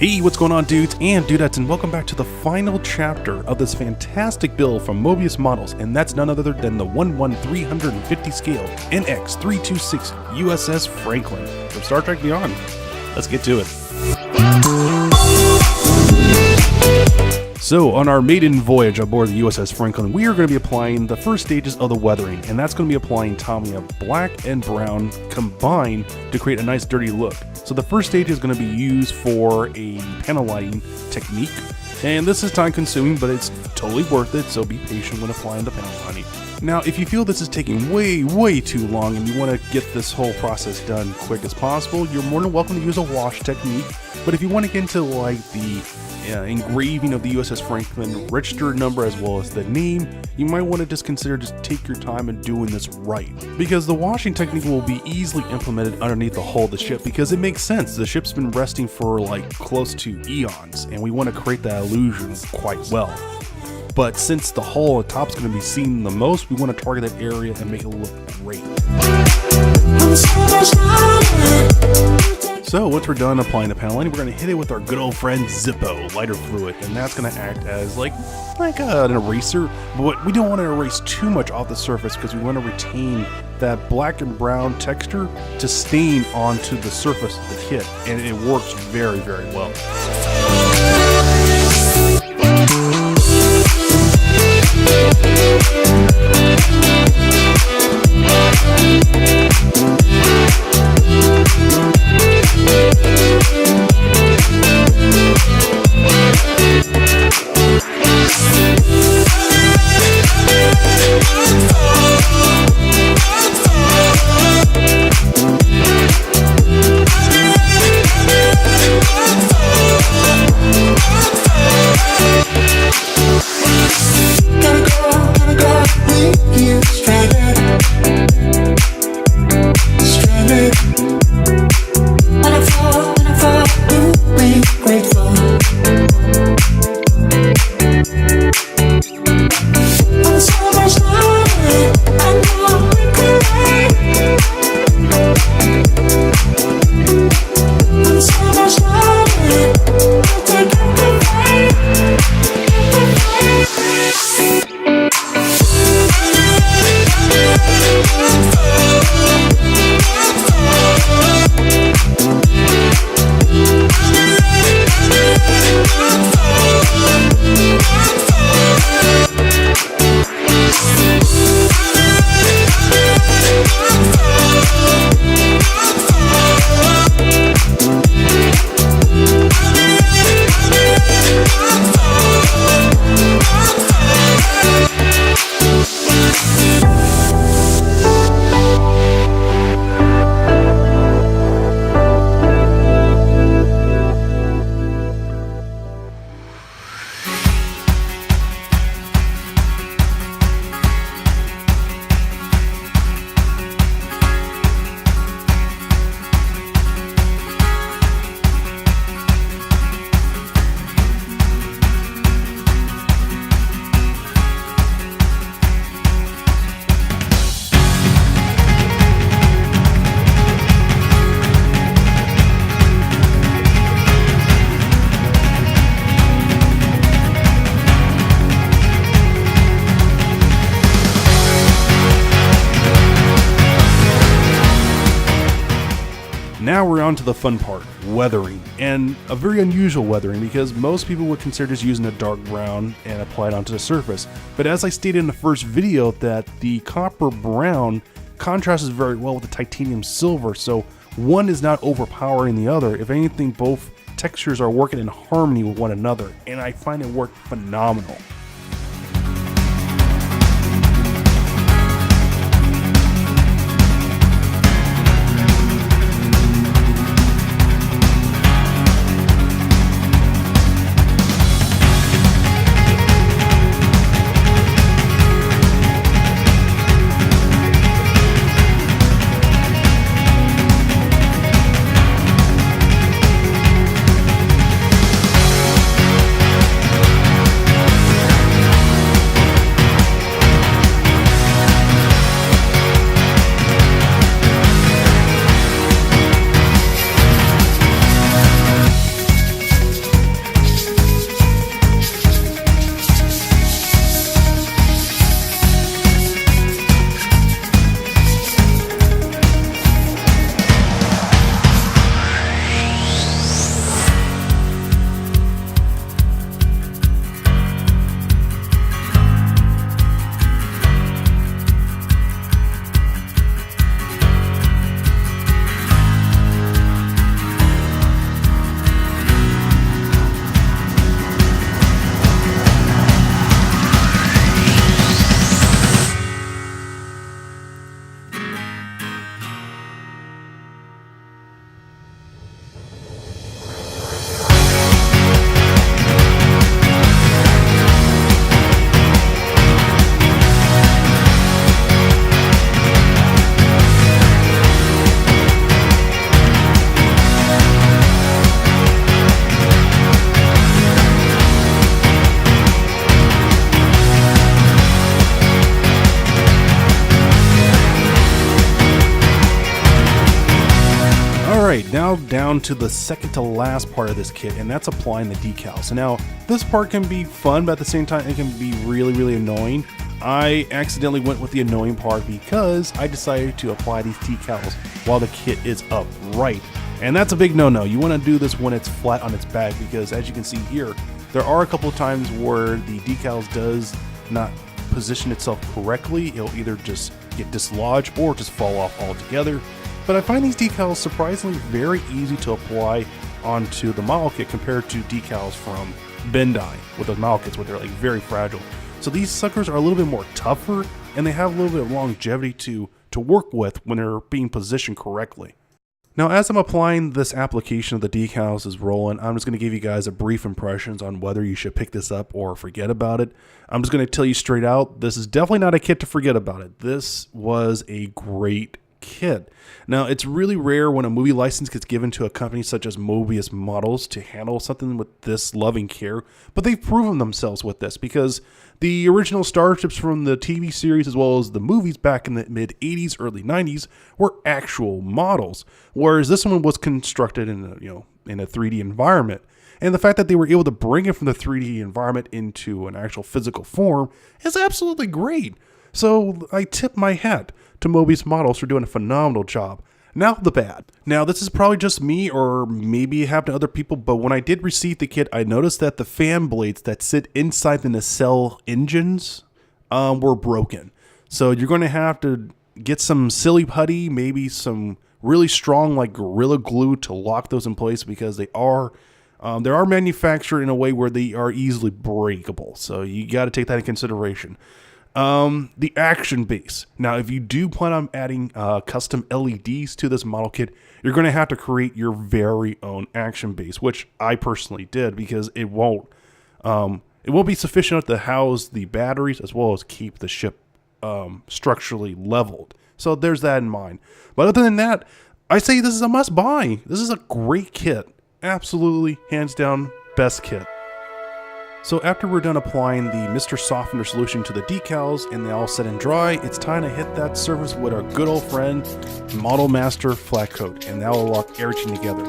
Hey, what's going on, dudes and dudettes, and welcome back to the final chapter of this fantastic build from Mobius Models, and that's none other than the 1/350 scale NX-326 USS Franklin from Star Trek Beyond. Let's get to it. So, on our maiden voyage aboard the USS Franklin, we are going to be applying the first stages of the weathering, and that's going to be applying Tamiya black and brown combined to create a nice dirty look. So the first stage is going to be used for a panel lighting technique, and this is time consuming, but it's totally worth it, so be patient when applying the panel lighting. Now, if you feel this is taking way too long and you want to get this whole process done quick as possible, you're more than welcome to use a wash technique. But if you want to get into like the engraving of the USS Franklin register number as well as the name, you might want to just consider take your time and doing this right, because the washing technique will be easily implemented underneath the hull of the ship, because it makes sense. The ship's been resting for like close to eons, and we want to create that illusion quite well. But since the hull at top is going to be seen the most, we want to target that area and make it look great. So once we're done applying the panel lighting, we're going to hit it with our good old friend Zippo lighter fluid, and that's going to act as like an eraser, but we don't want to erase too much off the surface because we want to retain that black and brown texture to stain onto the surface of the kit, and it works very well. Now we're on to the fun part, weathering, and a very unusual weathering because most people would consider just using a dark brown and apply it onto the surface. But as I stated in the first video, that the copper brown contrasts very well with the titanium silver, so one is not overpowering the other. If anything, both textures are working in harmony with one another, and I find it work phenomenal. now down to the second to last part of this kit, and that's applying the decals. So now this part can be fun, but at the same time it can be really annoying. I accidentally went with the annoying part because I decided to apply these decals while the kit is upright. And that's a big no-no. You want to do this when it's flat on its back, because as you can see here, there are a couple of times where the decals does not position itself correctly. It'll either just get dislodged or just fall off altogether. But I find these decals surprisingly very easy to apply onto the model kit compared to decals from Bandai with those model kits where they're like very fragile. So these suckers are a little bit more tougher, and they have a little bit of longevity to work with when they're being positioned correctly. Now, as I'm applying this application of the decals is rolling, I'm just going to give you guys a brief impressions on whether you should pick this up or forget about it. I'm just going to tell you straight out, this is definitely not a kit to forget about it. This was a great kit. Now, it's really rare when a movie license gets given to a company such as Mobius Models to handle something with this loving care, but they've proven themselves with this, because the original starships from the TV series as well as the movies back in the mid 80s, early 90s were actual models, whereas this one was constructed in a 3D environment. And the fact that they were able to bring it from the 3D environment into an actual physical form is absolutely great. So I tip my hat to Mobius Models for doing a phenomenal job. Now the bad. Now this is probably just me, or maybe it happened to other people, but when I did receive the kit, I noticed that the fan blades that sit inside the nacelle engines were broken. So you're going to have to get some silly putty, maybe some really strong like Gorilla Glue to lock those in place, because they are manufactured in a way where they are easily breakable. So you got to take that in consideration. The action base. Now, if you do plan on adding custom LEDs to this model kit, you're going to have to create your very own action base, which I personally did, because it won't be sufficient to house the batteries as well as keep the ship structurally leveled. So there's that in mind. But other than that, I say this is a must buy. This is a great kit. Absolutely, hands down, best kit. So after we're done applying the Mr. Softener solution to the decals and they all set and dry, it's time to hit that surface with our good old friend Model Master Flat Coat, and that will lock everything together.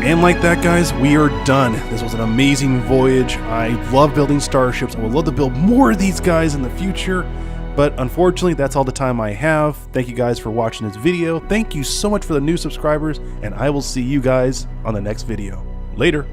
And like that, guys, we are done. This was an amazing voyage. I love building starships. I would love to build more of these guys in the future, but unfortunately, that's all the time I have. Thank you guys for watching this video. Thank you so much for the new subscribers, and I will see you guys on the next video. Later.